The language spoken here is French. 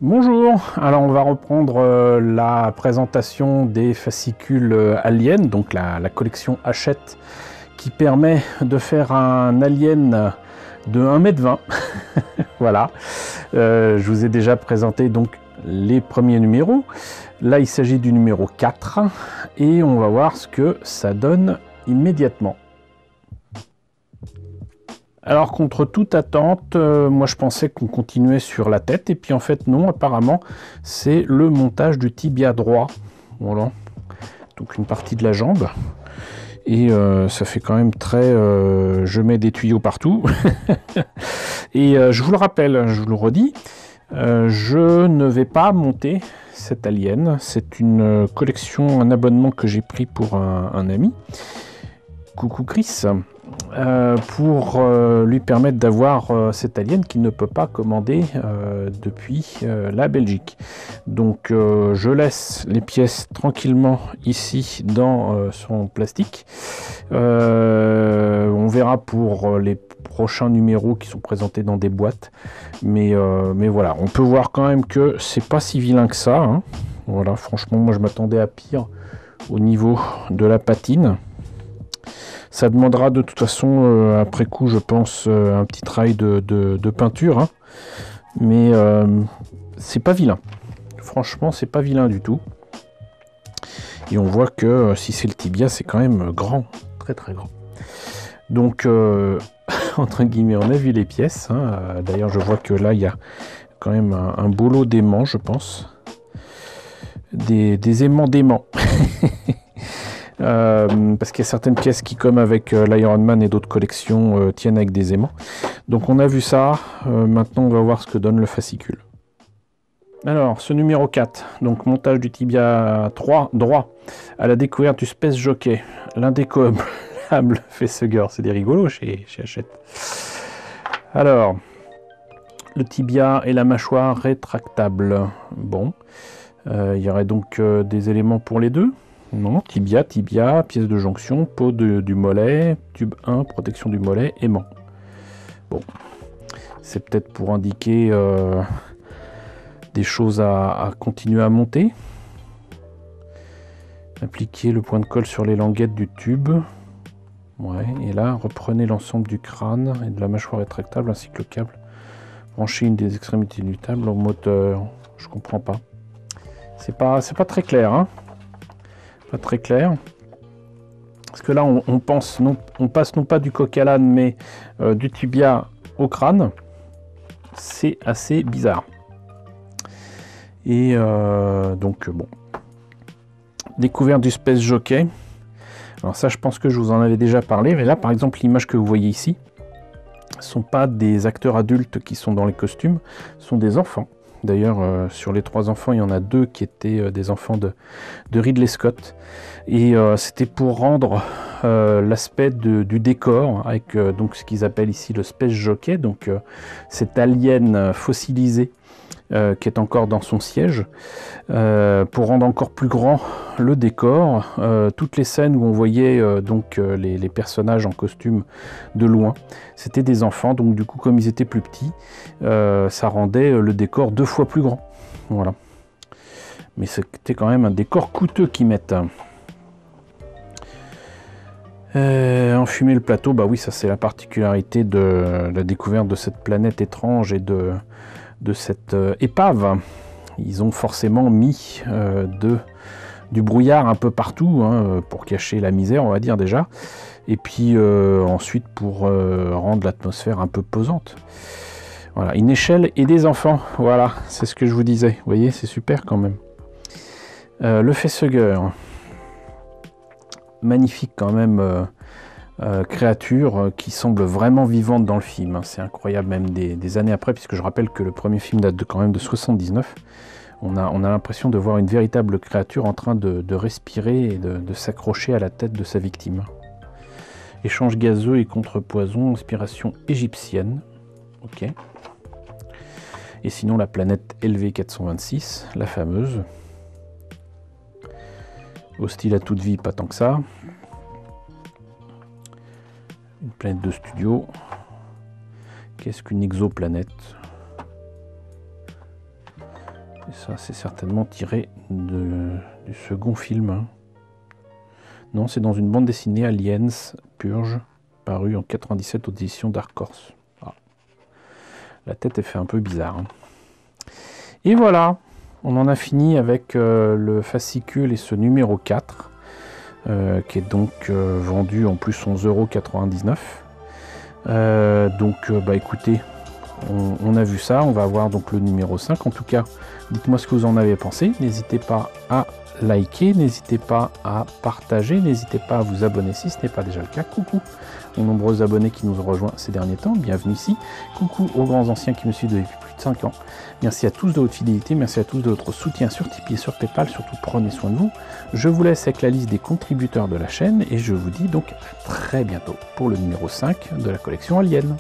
Bonjour, alors on va reprendre la présentation des fascicules Alien, donc la collection Hachette qui permet de faire un alien de 1,20 m. Voilà, je vous ai déjà présenté donc les premiers numéros. Là il s'agit du numéro 4 et on va voir ce que ça donne immédiatement. Alors contre toute attente, moi je pensais qu'on continuait sur la tête et puis en fait non, apparemment c'est le montage du tibia droit. Voilà, donc une partie de la jambe et ça fait quand même très je mets des tuyaux partout. Et je vous le rappelle, je vous le redis, je ne vais pas monter cet alien, c'est une collection, un abonnement que j'ai pris pour un ami. Coucou Chris. Pour lui permettre d'avoir cet alien qu'il ne peut pas commander depuis la Belgique. Donc je laisse les pièces tranquillement ici dans son plastique. On verra pour les prochains numéros qui sont présentés dans des boîtes. Mais voilà, on peut voir quand même que c'est pas si vilain que ça, hein. Voilà, franchement, moi je m'attendais à pire au niveau de la patine. Ça demandera de toute façon, après coup, je pense, un petit travail de peinture. Hein. Mais c'est pas vilain. Franchement, c'est pas vilain du tout. Et on voit que si c'est le tibia, c'est quand même grand. Très très grand. Donc, entre guillemets, on a vu les pièces. Hein. D'ailleurs, je vois que là, il y a quand même un beau lot d'aimants, je pense. Des aimants d'aimants. Parce qu'il y a certaines pièces qui, comme avec l'Iron Man et d'autres collections, tiennent avec des aimants. Donc on a vu ça, maintenant on va voir ce que donne le fascicule. Alors, ce numéro 4, donc montage du tibia 3 droit à la découverte du Space Jockey, l'indécollable facehugger, c'est des rigolos chez Hachette. Alors, le tibia et la mâchoire rétractable. Bon, il y aurait donc des éléments pour les deux. Non, tibia, pièce de jonction, peau du mollet, tube 1, protection du mollet, aimant. Bon, c'est peut-être pour indiquer des choses à continuer à monter. Appliquez le point de colle sur les languettes du tube. Ouais, et là, reprenez l'ensemble du crâne et de la mâchoire rétractable ainsi que le câble. Branchez une des extrémités du table au moteur. Je comprends pas. C'est pas très clair, hein. Pas très clair. Parce que là, on passe non pas du coq à l'âne, mais du tibia au crâne. C'est assez bizarre. Et donc, bon. Découverte du Space Jockey. Alors ça, je pense que je vous en avais déjà parlé. Mais là, par exemple, l'image que vous voyez ici, ne sont pas des acteurs adultes qui sont dans les costumes, ce sont des enfants. D'ailleurs, sur les 3 enfants, il y en a 2 qui étaient des enfants de Ridley Scott. Et c'était pour rendre l'aspect du décor, avec donc ce qu'ils appellent ici le Space Jockey, donc cet alien fossilisé qui est encore dans son siège, pour rendre encore plus grand le décor. Toutes les scènes où on voyait donc les personnages en costume de loin, c'était des enfants, donc du coup comme ils étaient plus petits, ça rendait le décor 2 fois plus grand. Voilà. Mais c'était quand même un décor coûteux qu'ils mettent. Enfumer le plateau, bah oui, ça c'est la particularité de la découverte de cette planète étrange et de cette épave. Ils ont forcément mis du brouillard un peu partout, hein, pour cacher la misère, on va dire déjà, et puis ensuite pour rendre l'atmosphère un peu pesante. Voilà, une échelle et des enfants, voilà, c'est ce que je vous disais. Vous voyez, c'est super quand même. Le facehugger, magnifique quand même. Créature qui semble vraiment vivante dans le film, hein. C'est incroyable, même des années après, puisque je rappelle que le premier film date quand même de 79. On a l'impression de voir une véritable créature en train de respirer et de s'accrocher à la tête de sa victime. Échange gazeux et contrepoison, inspiration égyptienne. Ok. Et sinon la planète LV426, la fameuse. Hostile à toute vie, pas tant que ça. Une planète de studio. Qu'est-ce qu'une exoplanète? Et ça, c'est certainement tiré du second film. Hein. Non, c'est dans une bande dessinée Aliens Purge, parue en 97 aux éditions Dark Horse. Ah. La tête est fait un peu bizarre. Hein. Et voilà, on en a fini avec le fascicule et ce numéro 4, qui est donc vendu en plus 11,99 €. Donc, bah écoutez, on a vu ça, on va avoir donc le numéro 5. En tout cas, dites-moi ce que vous en avez pensé. N'hésitez pas à liker, n'hésitez pas à partager, n'hésitez pas à vous abonner si ce n'est pas déjà le cas. Coucou aux nombreux abonnés qui nous ont rejoints ces derniers temps, bienvenue ici. Coucou aux grands anciens qui me suivent depuis plus de 5 ans. Merci à tous de votre fidélité, merci à tous de votre soutien sur Tipeee et sur Paypal, surtout prenez soin de vous. Je vous laisse avec la liste des contributeurs de la chaîne et je vous dis donc à très bientôt pour le numéro 5 de la collection Alien.